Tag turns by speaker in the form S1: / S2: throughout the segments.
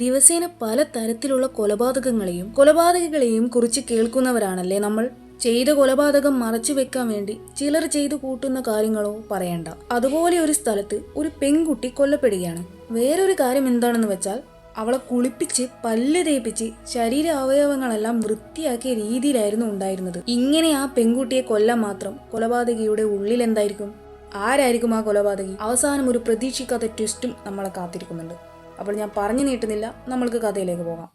S1: ദിവസേന പല തരത്തിലുള്ള കൊലപാതകങ്ങളെയും കുറിച്ച് കേൾക്കുന്നവരാണല്ലേ നമ്മൾ. ചെയ്ത കൊലപാതകം മറച്ചു വെക്കാൻ വേണ്ടി ചിലർ ചെയ്തു കൂട്ടുന്ന കാര്യങ്ങളോ പറയണ്ട. അതുപോലെ ഒരു സ്ഥലത്ത് ഒരു പെൺകുട്ടി കൊല്ലപ്പെടുകയാണ്. വേറൊരു കാര്യം എന്താണെന്ന് വെച്ചാൽ അവളെ കുളിപ്പിച്ച് പല്ല് തേപ്പിച്ച് ശരീര അവയവങ്ങളെല്ലാം വൃത്തിയാക്കിയ രീതിയിലായിരുന്നു ഉണ്ടായിരുന്നത്. ഇങ്ങനെ ആ പെൺകുട്ടിയെ കൊല്ലാൻ മാത്രം കൊലപാതകിയുടെ ഉള്ളിൽ എന്തായിരിക്കും? ആരായിരിക്കും ആ കൊലപാതകി? അവസാനം ഒരു പ്രതീക്ഷിക്കാത്ത ട്വിസ്റ്റും നമ്മളെ കാത്തിരിക്കുന്നുണ്ട്. അപ്പോൾ ഞാൻ പറഞ്ഞു നീട്ടുന്നില്ല, നമ്മൾക്ക് കഥയിലേക്ക് പോകാം.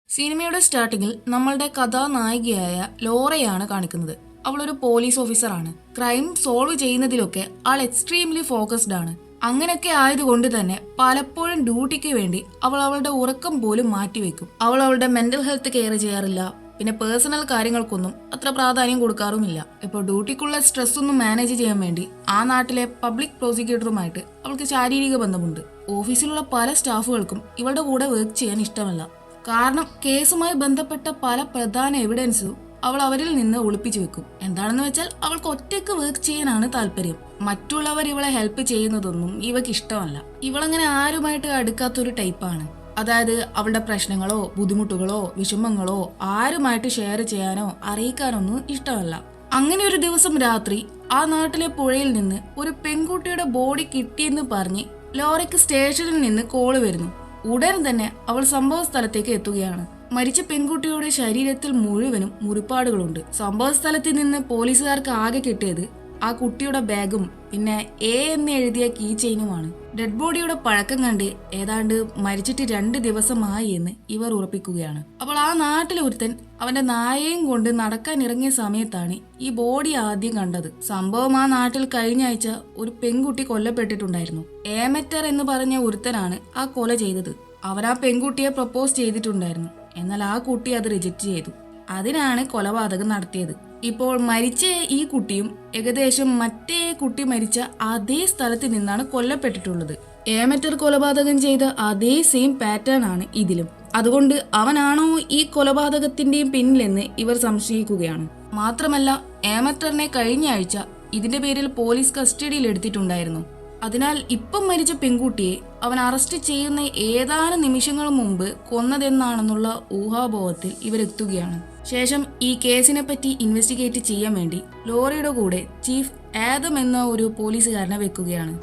S1: സിനിമയുടെ സ്റ്റാർട്ടിങ്ങിൽ നമ്മളുടെ കഥാനായികയായ ലോറയാണ് കാണിക്കുന്നത്. അവളൊരു പോലീസ് ഓഫീസറാണ്. ക്രൈം സോൾവ് ചെയ്യുന്നതിലൊക്കെ ആൾ എക്സ്ട്രീംലി ഫോക്കസ്ഡ് ആണ്. അങ്ങനെയൊക്കെ ആയതുകൊണ്ട് തന്നെ പലപ്പോഴും ഡ്യൂട്ടിക്ക് വേണ്ടി അവൾ അവളുടെ ഉറക്കം പോലും മാറ്റിവെക്കും. അവൾ അവളുടെ മെന്റൽ ഹെൽത്ത് കെയർ ചെയ്യാറില്ല. പിന്നെ പേഴ്സണൽ കാര്യങ്ങൾക്കൊന്നും അത്ര പ്രാധാന്യം കൊടുക്കാറുമില്ല. ഇപ്പോൾ ഡ്യൂട്ടിക്കുള്ള സ്ട്രെസ് ഒന്നും മാനേജ് ചെയ്യാൻ വേണ്ടി ആ നാട്ടിലെ പബ്ലിക് പ്രോസിക്യൂട്ടറുമായിട്ട് അവൾക്ക് ശാരീരിക ബന്ധമുണ്ട്. ഓഫീസിലുള്ള പല സ്റ്റാഫുകൾക്കും ഇവളുടെ കൂടെ വർക്ക് ചെയ്യാൻ ഇഷ്ടമല്ല. കാരണം കേസുമായി ബന്ധപ്പെട്ട പല പ്രധാന എവിഡൻസും അവൾ അവരിൽ നിന്ന് ഒളിപ്പിച്ചു വെക്കും. എന്താണെന്ന് വെച്ചാൽ അവൾക്ക് ഒറ്റയ്ക്ക് വർക്ക് ചെയ്യാനാണ് താല്പര്യം. മറ്റുള്ളവർ ഇവളെ ഹെൽപ്പ് ചെയ്യുന്നതൊന്നും ഇവക്ക് ഇഷ്ടമല്ല. ഇവളങ്ങനെ ആരുമായിട്ട് അടുക്കാത്തൊരു ടൈപ്പാണ്. അതായത് അവളുടെ പ്രശ്നങ്ങളോ ബുദ്ധിമുട്ടുകളോ വിഷമങ്ങളോ ആരുമായിട്ട് ഷെയർ ചെയ്യാനോ അറിയിക്കാനൊന്നും ഇഷ്ടമല്ല. അങ്ങനെ ഒരു ദിവസം രാത്രി ആ നാട്ടിലെ പുഴയിൽ നിന്ന് ഒരു പെൺകുട്ടിയുടെ ബോഡി കിട്ടിയെന്ന് പറഞ്ഞ് ലോറയ്ക്ക് സ്റ്റേഷനിൽ നിന്ന് കോള് വരുന്നു. ഉടൻ തന്നെ അവൾ സംഭവ സ്ഥലത്തേക്ക് എത്തുകയാണ്. മരിച്ച പെൺകുട്ടിയുടെ ശരീരത്തിൽ മുഴുവനും മുറിപ്പാടുകളുണ്ട്. സംഭവ സ്ഥലത്ത് നിന്ന് പോലീസുകാർക്ക് ആകെ കിട്ടിയത് ആ കുട്ടിയുടെ ബാഗും പിന്നെ എ എന്ന് എഴുതിയ കീ ചെയിനുമാണ്. ഡെഡ് ബോഡിയുടെ പഴക്കം കണ്ട് ഏതാണ്ട് മരിച്ചിട്ട് 2 ദിവസമായി എന്ന് ഇവർ ഉറപ്പിക്കുകയാണ്. അപ്പോൾ ആ നാട്ടിലെ ഒരുത്തൻ അവന്റെ നായയും കൊണ്ട് നടക്കാൻ ഇറങ്ങിയ സമയത്താണ് ഈ ബോഡി ആദ്യം കണ്ടത്. സംഭവം ആ നാട്ടിൽ കഴിഞ്ഞ ആഴ്ച ഒരു പെൺകുട്ടി കൊല്ലപ്പെട്ടിട്ടുണ്ടായിരുന്നു. ഏമറ്റർ എന്ന് പറഞ്ഞ ഒരുത്തനാണ് ആ കൊല ചെയ്തത്. അവൻ ആ പെൺകുട്ടിയെ പ്രപ്പോസ് ചെയ്തിട്ടുണ്ടായിരുന്നു. എന്നാൽ ആ കുട്ടി അത് റിജക്റ്റ് ചെയ്തു. അതിനാണ് കൊലപാതകം നടത്തിയത്. ഇപ്പോൾ മരിച്ച ഈ കുട്ടിയും ഏകദേശം മറ്റേ കുട്ടി മരിച്ച അതേ സ്ഥലത്ത് നിന്നാണ് കൊല്ലപ്പെട്ടിട്ടുള്ളത്. ഏമറ്റർ കൊലപാതകം ചെയ്ത അതേ സെയിം പാറ്റേൺ ആണ് ഇതിലും. അതുകൊണ്ട് അവനാണോ ഈ കൊലപാതകത്തിന്റെയും പിന്നിലെന്ന് ഇവർ സംശയിക്കുകയാണ്. മാത്രമല്ല ഏമറ്ററിനെ കഴിഞ്ഞ ആഴ്ച ഇതിന്റെ പേരിൽ പോലീസ് കസ്റ്റഡിയിൽ എടുത്തിട്ടുണ്ടായിരുന്നു. അതിനാൽ ഇപ്പം മരിച്ച പെൺകുട്ടിയെ അവൻ അറസ്റ്റ് ചെയ്യുന്ന ഏതാനും നിമിഷങ്ങൾ മുമ്പ് കൊന്നതെന്നാണെന്നുള്ള ഊഹാബോധത്തിൽ ഇവരെത്തുകയാണ്. ശേഷം ഈ കേസിനെ പറ്റി ഇൻവെസ്റ്റിഗേറ്റ് ചെയ്യാൻ വേണ്ടി ലോറയുടെ കൂടെ ചീഫ് ആദം എന്ന ഒരു പോലീസുകാരനെ വെക്കുകയാണ്.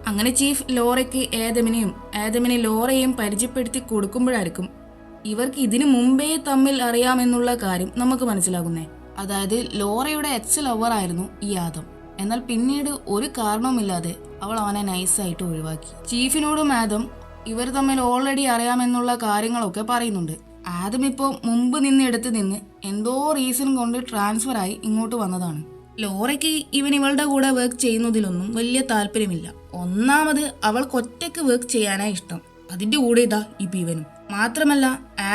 S1: അങ്ങനെ ചീഫ് ലോറയ്ക്ക് ആദമിനെ ലോറയെയും പരിചയപ്പെടുത്തി കൊടുക്കുമ്പോഴായിരിക്കും ഇവർക്ക് ഇതിനു മുമ്പേ തമ്മിൽ അറിയാമെന്നുള്ള കാര്യം നമുക്ക് മനസ്സിലാകുന്നേ. അതായത് ലോറയുടെ എക്സ് ലവർ ആയിരുന്നു ഈ ആദം. എന്നാൽ പിന്നീട് ഒരു കാരണവുമില്ലാതെ അവൾ അവനെ നൈസായിട്ട് ഒഴിവാക്കി. ചീഫിനോടും ആദം ഇവർ തമ്മിൽ ഓൾറെഡി അറിയാമെന്നുള്ള കാര്യങ്ങളൊക്കെ പറയുന്നുണ്ട്. ആദം ഇപ്പോൾ മുമ്പ് നിന്നെടുത്ത് നിന്ന് എന്തോ റീസൺ കൊണ്ട് ട്രാൻസ്ഫർ ആയി ഇങ്ങോട്ട് വന്നതാണ്. ലോറയ്ക്ക് ഇവളുടെ കൂടെ വർക്ക് ചെയ്യുന്നതിലൊന്നും വലിയ താല്പര്യമില്ല. ഒന്നാമത് അവൾക്ക് ഒറ്റയ്ക്ക് വർക്ക് ചെയ്യാനായി ഇഷ്ടം. അതിന്റെ കൂടെ ഇതാ ഇവനും. മാത്രമല്ല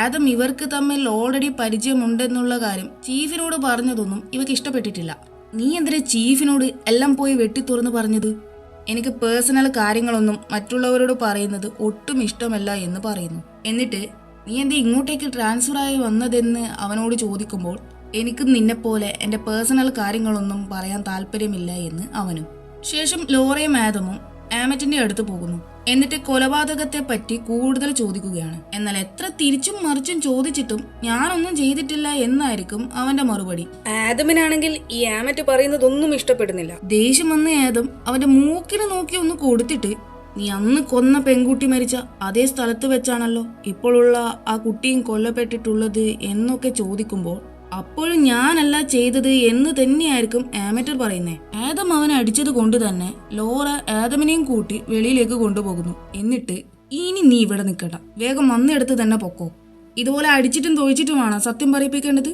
S1: ആദം ഇവർക്ക് തമ്മിൽ ഓൾറെഡി പരിചയമുണ്ടെന്നുള്ള കാര്യം ചീഫിനോട് പറഞ്ഞതൊന്നും ഇവക്ക് ഇഷ്ടപ്പെട്ടിട്ടില്ല. നീ എന്തിനാ ചീഫിനോട് എല്ലാം പോയി വെട്ടി തുറന്ന് പറഞ്ഞത്? എനിക്ക് പേഴ്സണൽ കാര്യങ്ങളൊന്നും മറ്റുള്ളവരോട് പറയുന്നത് ഒട്ടും ഇഷ്ടമല്ല എന്ന് പറയുന്നു. എന്നിട്ട് നീ എന്താ ഇങ്ങോട്ടേക്ക് ട്രാൻസ്ഫർ ആയി വന്നതെന്ന് അവനോട് ചോദിക്കുമ്പോൾ എനിക്ക് നിന്നെപ്പോലെ എൻ്റെ പേഴ്സണൽ കാര്യങ്ങളൊന്നും പറയാൻ താല്പര്യമില്ല എന്ന് അവനും. ശേഷം ലോറയും ആദമും ആമറ്റിന്റെ അടുത്ത് പോകുന്നു. എന്നിട്ട് കൊലപാതകത്തെ പറ്റി കൂടുതൽ ചോദിക്കുകയാണ്. എന്നാൽ എത്ര തിരിച്ചും മറിച്ചും ചോദിച്ചിട്ടും ഞാനൊന്നും ചെയ്തിട്ടില്ല എന്നായിരിക്കും അവന്റെ മറുപടി. ആദമിനാണെങ്കിൽ ഈ ആമറ്റ് പറയുന്നതൊന്നും ഇഷ്ടപ്പെടുന്നില്ല. ദേഷ്യം വന്ന ആദം അവന്റെ മൂക്കിന് നോക്കി ഒന്ന് കൊടുത്തിട്ട്, നീ അന്ന് കൊന്ന പെൺകുട്ടി മരിച്ച അതേ സ്ഥലത്ത് വെച്ചാണല്ലോ ഇപ്പോഴുള്ള ആ കുട്ടിയും കൊല്ലപ്പെട്ടിട്ടുള്ളത് എന്നൊക്കെ ചോദിക്കുമ്പോൾ അപ്പോഴും ഞാനല്ല ചെയ്തത് എന്ന് തന്നെയായിരിക്കും ആമറ്റർ പറയുന്നേ. ആദം അവനെ അടിച്ചത് കൊണ്ട് തന്നെ ലോറ ആദമിനെയും കൂട്ടി വെളിയിലേക്ക് കൊണ്ടുപോകുന്നു. എന്നിട്ട് ഇനി നീ ഇവിടെ നിൽക്കണ്ട, വേഗം വന്നെടുത്ത് തന്നെ പൊക്കോ. ഇതുപോലെ അടിച്ചിട്ടും തൊഴിച്ചിട്ടുമാണ് സത്യം പറയിപ്പിക്കേണ്ടത്.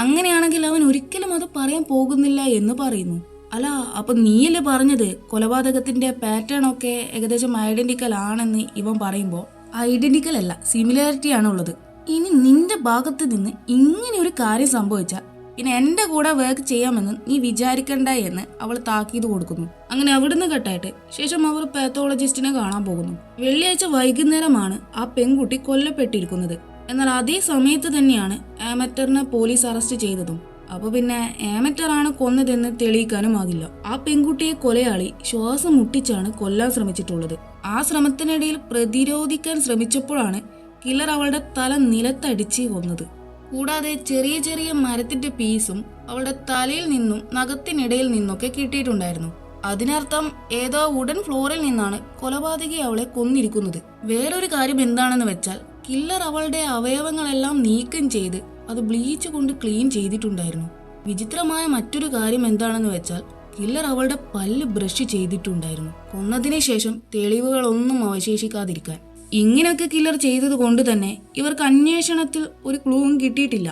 S1: അങ്ങനെയാണെങ്കിൽ അവൻ ഒരിക്കലും അത് പറയാൻ പോകുന്നില്ല എന്ന് പറയുന്നു. അല്ല, അപ്പൊ നീയല്ലേ പറഞ്ഞത് കൊലപാതകത്തിന്റെ പാറ്റേൺ ഒക്കെ ഏകദേശം ഐഡന്റിക്കൽ ആണെന്ന് ഇവൻ പറയുമ്പോൾ ഐഡന്റിക്കൽ അല്ല, സിമിലാരിറ്റി ആണുള്ളത്. ഇനി നിന്റെ ഭാഗത്ത് നിന്ന് ഇങ്ങനെ ഒരു കാര്യം സംഭവിച്ചാൽ പിന്നെ എന്റെ കൂടെ വർക്ക് ചെയ്യാമെന്ന് നീ വിചാരിക്കണ്ട എന്ന് അവൾ താക്കീത് കൊടുക്കുന്നു. അങ്ങനെ അവിടുന്ന് കട്ടായിട്ട് ശേഷം അവർ പാത്തോളജിസ്റ്റിനെ കാണാൻ പോകുന്നു. വെള്ളിയാഴ്ച വൈകുന്നേരമാണ് ആ പെൺകുട്ടി കൊല്ലപ്പെട്ടിരിക്കുന്നത്. എന്നാൽ അതേ സമയത്ത് തന്നെയാണ് ആമറ്ററിനെ പോലീസ് അറസ്റ്റ് ചെയ്തതും. അപ്പൊ പിന്നെ ആമറ്റർ ആണ് കൊന്നതെന്ന് തെളിയിക്കാനും ആകില്ല. ആ പെൺകുട്ടിയെ കൊലയാളി ശ്വാസം മുട്ടിച്ചാണ് കൊല്ലാൻ ശ്രമിച്ചിട്ടുള്ളത്. ആ ശ്രമത്തിനിടയിൽ പ്രതിരോധിക്കാൻ ശ്രമിച്ചപ്പോഴാണ് കില്ലർ അവളുടെ തല നിലത്തടിച്ച് കൊന്നത്. കൂടാതെ ചെറിയ ചെറിയ മരത്തിന്റെ പീസും അവളുടെ തലയിൽ നിന്നും നഖത്തിനിടയിൽ നിന്നൊക്കെ കിട്ടിയിട്ടുണ്ടായിരുന്നു. അതിനർത്ഥം ഏതോ വുഡൻ ഫ്ലോറിൽ നിന്നാണ് കൊലപാതകി അവളെ കൊന്നിരിക്കുന്നത്. വേറൊരു കാര്യം എന്താണെന്ന് വെച്ചാൽ കില്ലർ അവളുടെ അവയവങ്ങളെല്ലാം നീക്കം ചെയ്ത് അത് ബ്ലീച്ച് കൊണ്ട് ക്ലീൻ ചെയ്തിട്ടുണ്ടായിരുന്നു. വിചിത്രമായ മറ്റൊരു കാര്യം എന്താണെന്ന് വെച്ചാൽ കില്ലർ അവളുടെ പല്ല് ബ്രഷ് ചെയ്തിട്ടുണ്ടായിരുന്നു, കൊന്നതിന് ശേഷം തെളിവുകളൊന്നും അവശേഷിക്കാതിരിക്കാൻ. ഇങ്ങനെയൊക്കെ കില്ലർ ചെയ്തത് കൊണ്ട് തന്നെ ഇവർക്ക് അന്വേഷണത്തിൽ ഒരു ക്ലൂവും കിട്ടിയിട്ടില്ല.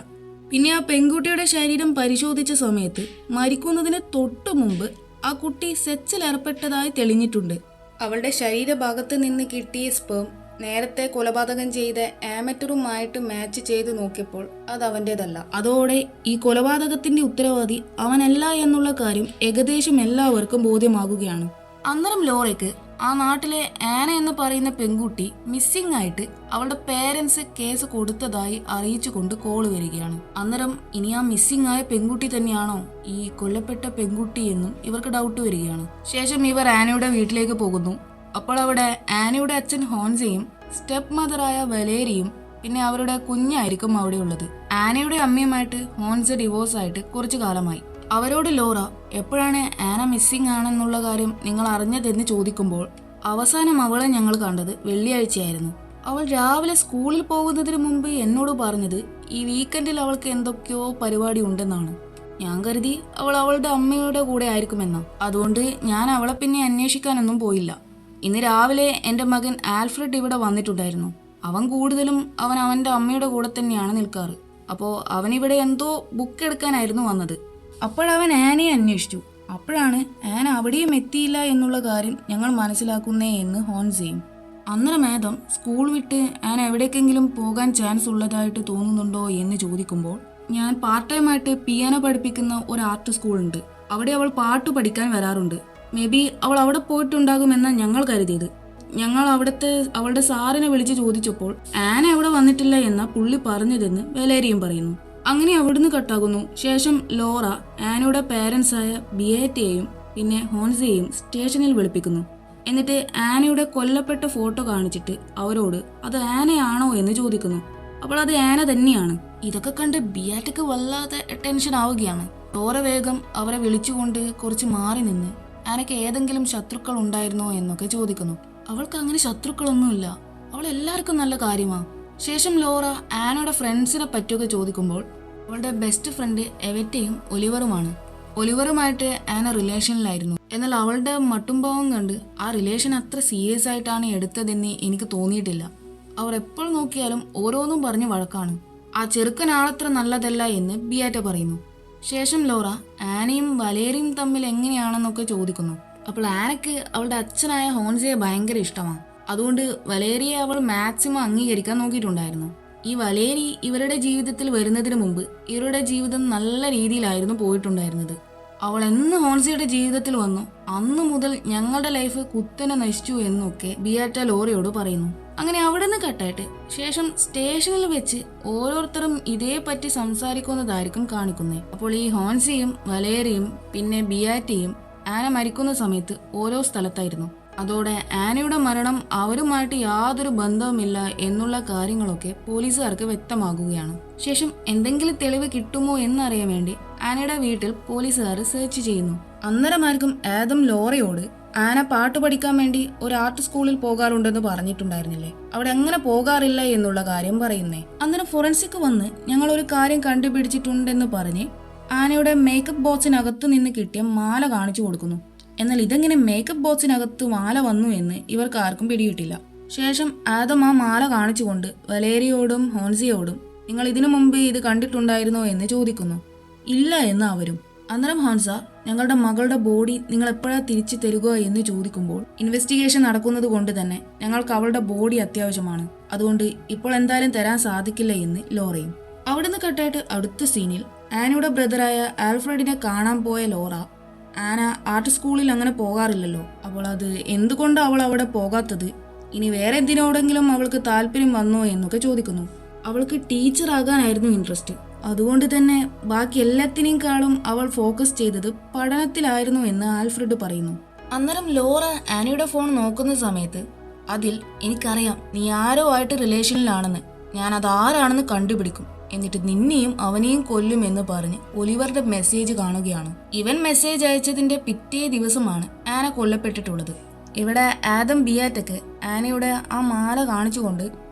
S1: പിന്നെ ആ പെൺകുട്ടിയുടെ ശരീരം പരിശോധിച്ച സമയത്ത് മരിക്കുന്നതിന് തൊട്ടു മുമ്പ് ആ കുട്ടി സെക്സിൽ ഏർപ്പെട്ടതായി തെളിഞ്ഞിട്ടുണ്ട്. അവളുടെ ശരീരഭാഗത്ത് നിന്ന് കിട്ടിയ സ്പേം നേരത്തെ കൊലപാതകം ചെയ്ത ആമറ്ററുമായിട്ട് മാച്ച് ചെയ്ത് നോക്കിയപ്പോൾ അത് അവൻ്റെതല്ല. അതോടെ ഈ കൊലപാതകത്തിന്റെ ഉത്തരവാദി അവനല്ല എന്നുള്ള കാര്യം ഏകദേശം എല്ലാവർക്കും ബോധ്യമാകുകയാണ്. അന്നേരം ലോറയ്ക്ക് ആ നാട്ടിലെ ആന എന്ന് പറയുന്ന പെൺകുട്ടി മിസ്സിംഗ് ആയിട്ട് അവളുടെ പേരൻസ് കേസ് കൊടുത്തതായി അറിയിച്ചുകൊണ്ട് കോള് വരികയാണ്. അന്നേരം ഇനി ആ മിസ്സിംഗ് ആയ പെൺകുട്ടി തന്നെയാണോ ഈ കൊല്ലപ്പെട്ട പെൺകുട്ടി എന്നും ഇവർക്ക് ഡൗട്ട് വരികയാണ്. ശേഷം ഇവർ ആനയുടെ വീട്ടിലേക്ക് പോകുന്നു. അപ്പോൾ അവിടെ ആനയുടെ അച്ഛൻ ഹോൻസയും സ്റ്റെപ്പ് മദറായ വലേരിയും പിന്നെ അവരുടെ കുഞ്ഞായിരിക്കും അവിടെയുള്ളത്. ആനയുടെ അമ്മയുമായിട്ട് ഹോൻസ ഡിവോഴ്സ് ആയിട്ട് കുറച്ചു കാലമായി. അവരോട് ലോറ എപ്പോഴാണ് ആന മിസ്സിംഗ് ആണെന്നുള്ള കാര്യം നിങ്ങൾ അറിഞ്ഞതെന്ന് ചോദിക്കുമ്പോൾ അവസാനം അവളെ ഞങ്ങൾ കണ്ടത് വെള്ളിയാഴ്ചയായിരുന്നു. അവൾ രാവിലെ സ്കൂളിൽ പോകുന്നതിന് മുമ്പ് എന്നോട് പറഞ്ഞത് ഈ വീക്കെൻഡിൽ അവൾക്ക് എന്തൊക്കെയോ പരിപാടി ഉണ്ടെന്നാണ്. ഞാൻ കരുതി അവൾ അവളുടെ അമ്മയുടെ കൂടെ ആയിരിക്കുമെന്നാ. അതുകൊണ്ട് ഞാൻ അവളെ പിന്നെ അന്വേഷിക്കാനൊന്നും പോയില്ല. ഇന്ന് രാവിലെ എൻ്റെ മകൻ ആൽഫ്രഡ് ഇവിടെ വന്നിട്ടുണ്ടായിരുന്നു. അവൻ കൂടുതലും അവൻ്റെ അമ്മയുടെ കൂടെ തന്നെയാണ് നിൽക്കാറ്. അപ്പോൾ അവനിവിടെ എന്തോ ബുക്ക് എടുക്കാനായിരുന്നു വന്നത്. അപ്പോഴവൻ ആനയെ അന്വേഷിച്ചു. അപ്പോഴാണ് ആന അവിടെയും എത്തിയില്ല എന്നുള്ള കാര്യം ഞങ്ങൾ മനസ്സിലാക്കുന്നേ എന്ന് ഹോൻസയും. അന്നേരം മാഡം സ്കൂൾ വിട്ട് ആന എവിടേക്കെങ്കിലും പോകാൻ ചാൻസ് ഉള്ളതായിട്ട് തോന്നുന്നുണ്ടോ എന്ന് ചോദിക്കുമ്പോൾ ഞാൻ പാർട്ട് ടൈം ആയിട്ട് പിയാനോ പഠിപ്പിക്കുന്ന ഒരു ആർട്ട് സ്കൂളുണ്ട്, അവിടെ അവൾ പാട്ട് പഠിക്കാൻ വരാറുണ്ട്. മേ ബി അവൾ അവിടെ പോയിട്ടുണ്ടാകുമെന്നാണ് ഞങ്ങൾ കരുതിയത്. ഞങ്ങൾ അവളുടെ സാറിനെ വിളിച്ച് ചോദിച്ചപ്പോൾ ആന അവിടെ വന്നിട്ടില്ല എന്ന പുള്ളി പറഞ്ഞതെന്ന് വലേരിയും പറയുന്നു. അങ്ങനെ അവിടുന്ന് കട്ടാകുന്നു. ശേഷം ലോറ ആനയുടെ പേരൻസായ ബിയേറ്റയെയും പിന്നെ ഹോൻസയെയും സ്റ്റേഷനിൽ വിളിപ്പിക്കുന്നു. എന്നിട്ട് ആനയുടെ കൊല്ലപ്പെട്ട ഫോട്ടോ കാണിച്ചിട്ട് അവരോട് അത് ആനയാണോ എന്ന് ചോദിക്കുന്നു. അപ്പോൾ അത് ആന തന്നെയാണ്. ഇതൊക്കെ കണ്ട് ബിയാറ്റയ്ക്ക് വല്ലാതെ ടെൻഷൻ ആവുകയാണ്. ലോറ വേഗം അവരെ വിളിച്ചുകൊണ്ട് കുറച്ച് മാറി നിന്ന് ആനയ്ക്ക് ഏതെങ്കിലും ശത്രുക്കൾ ഉണ്ടായിരുന്നോ എന്നൊക്കെ ചോദിക്കുന്നു. അവൾക്ക് അങ്ങനെ ശത്രുക്കളൊന്നുമില്ല, അവൾ എല്ലാവർക്കും നല്ല കാര്യമാണ്. ശേഷം ലോറ ആനയുടെ ഫ്രണ്ട്സിനെ പറ്റിയൊക്കെ ചോദിക്കുമ്പോൾ അവളുടെ ബെസ്റ്റ് ഫ്രണ്ട് എവറ്റയും ഒലിവറുമാണ്. ഒലിവറുമായിട്ട് ആന റിലേഷനിലായിരുന്നു. എന്നാൽ അവളുടെ മട്ടുംഭാവം കണ്ട് ആ റിലേഷൻ അത്ര സീരിയസ് ആയിട്ടാണ് എടുത്തതെന്ന് എനിക്ക് തോന്നിയിട്ടില്ല. അവർ എപ്പോൾ നോക്കിയാലും ഓരോന്നും പറഞ്ഞ് വഴക്കാണ്. ആ ചെറുക്കൻ ആളത്ര നല്ലതല്ല എന്ന് ബിയാറ്റ പറയുന്നു. ശേഷം ലോറ ആനയും വലേരിയും തമ്മിൽ എങ്ങനെയാണെന്നൊക്കെ ചോദിക്കുന്നു. അപ്പോൾ ആനയ്ക്ക് അവളുടെ അച്ഛനായ ഹോൻസയെ ഭയങ്കര ഇഷ്ടമാണ്. അതുകൊണ്ട് വലേരിയെ അവൾ മാക്സിമം അംഗീകരിക്കാൻ നോക്കിയിട്ടുണ്ടായിരുന്നു. ഈ വലേരി ഇവരുടെ ജീവിതത്തിൽ വരുന്നതിന് മുമ്പ് ഇവരുടെ ജീവിതം നല്ല രീതിയിലായിരുന്നു പോയിട്ടുണ്ടായിരുന്നത്. അവൾ എന്ന് ഹോൻസയുടെ ജീവിതത്തിൽ വന്നു അന്നു മുതൽ ഞങ്ങളുടെ ലൈഫ് കുത്തനെ നശിച്ചു എന്നൊക്കെ ബിയാറ്റ ലോറയോട് പറയുന്നു. അങ്ങനെ അവിടെ നിന്ന് കട്ടായിട്ട് ശേഷം സ്റ്റേഷനിൽ വെച്ച് ഓരോരുത്തരും ഇതേപ്പറ്റി സംസാരിക്കുന്നതായിരിക്കും കാണിക്കുന്നത്. അപ്പോൾ ഈ ഹോൻസയും വലേരിയും പിന്നെ ബിയാറ്റയും ആന മരിക്കുന്ന സമയത്ത് ഓരോ സ്ഥലത്തായിരുന്നു. അതോടെ ആനയുടെ മരണം അവരുമായിട്ട് യാതൊരു ബന്ധവുമില്ല എന്നുള്ള കാര്യങ്ങളൊക്കെ പോലീസുകാർക്ക് വ്യക്തമാകുകയാണ്. ശേഷം എന്തെങ്കിലും തെളിവ് കിട്ടുമോ എന്നറിയാൻ വേണ്ടി ആനയുടെ വീട്ടിൽ പോലീസുകാർ സെർച്ച് ചെയ്യുന്നു. അന്നേരമാർക്കും ആദം ലോറയോട് ആന പാട്ട് പഠിക്കാൻ വേണ്ടി ഒരു ആർട്ട് സ്കൂളിൽ പോകാറുണ്ടെന്ന് പറഞ്ഞിട്ടുണ്ടായിരുന്നില്ലേ, അവിടെ അങ്ങനെ പോകാറില്ല എന്നുള്ള കാര്യം പറയുന്നേ. അന്നേരം ഫോറൻസിക് വന്ന് ഞങ്ങൾ ഒരു കാര്യം കണ്ടുപിടിച്ചിട്ടുണ്ടെന്ന് പറഞ്ഞ് ആനയുടെ മേക്കപ്പ് ബോക്സിനകത്ത് നിന്ന് കിട്ടിയ മാല കാണിച്ചു കൊടുക്കുന്നു. എന്നാൽ ഇതെങ്ങനെ മേക്കപ്പ് ബോക്സിനകത്ത് മാല വന്നു എന്ന് ഇവർക്ക് ആർക്കും പിടികിട്ടില്ല. ശേഷം ആദം ആ മാല കാണിച്ചുകൊണ്ട് വലേരിയോടും ഹോൻസിയോടും നിങ്ങൾ ഇതിനു മുമ്പ് ഇത് കണ്ടിട്ടുണ്ടായിരുന്നോ എന്ന് ചോദിക്കുന്നു. ഇല്ല എന്ന് അവരും. അന്നേരം ഹോൻസ ഞങ്ങളുടെ മകളുടെ ബോഡി നിങ്ങൾ എപ്പോഴാ തിരിച്ചു തരുക എന്ന് ചോദിക്കുമ്പോൾ ഇൻവെസ്റ്റിഗേഷൻ നടക്കുന്നത് കൊണ്ട് തന്നെ ഞങ്ങൾക്ക് അവളുടെ ബോഡി അത്യാവശ്യമാണ്, അതുകൊണ്ട് ഇപ്പോൾ എന്തായാലും തരാൻ സാധിക്കില്ല എന്ന് ലോറയും. അവിടുന്ന് കട്ടായിട്ട് അടുത്ത സീനിൽ ആനയുടെ ബ്രദറായ ആൽഫ്രഡിനെ കാണാൻ പോയ ലോറ ആന ആർട്ട് സ്കൂളിൽ അങ്ങനെ പോകാറില്ലല്ലോ, അപ്പോൾ അത് എന്തുകൊണ്ട് അവൾ അവിടെ പോകാത്തത്, ഇനി വേറെ എന്തിനോടെങ്കിലും അവൾക്ക് താല്പര്യം വന്നോ എന്നൊക്കെ ചോദിക്കുന്നു. അവൾക്ക് ടീച്ചറാകാനായിരുന്നു ഇൻട്രസ്റ്റ്, അതുകൊണ്ട് തന്നെ ബാക്കി എല്ലാത്തിനേക്കാളും അവൾ ഫോക്കസ് ചെയ്തത് പഠനത്തിലായിരുന്നു എന്ന് ആൽഫ്രഡ് പറയുന്നു. അന്നേരം ലോറ ആനയുടെ ഫോൺ നോക്കുന്ന സമയത്ത് അതിൽ എനിക്കറിയാം നീ ആരോ ആയിട്ട് റിലേഷനിലാണെന്ന്. ഞാൻ അതാരാണെന്ന് കണ്ടുപിടിക്കും. എന്നിട്ട് നിന്നെയും അവനെയും കൊല്ലും എന്ന് പറഞ്ഞ് ഒലിവറുടെ മെസ്സേജ് കാണുകയാണ്. ഇവൻ മെസ്സേജ് അയച്ചതിന്റെ പിറ്റേ ദിവസമാണ് ആന കൊല്ലപ്പെട്ടിട്ടുള്ളത്. ഇവിടെ ആദം ബിയാറ്റക്ക് ആനയുടെ ആ മാല കാണിച്ചുകൊണ്ട്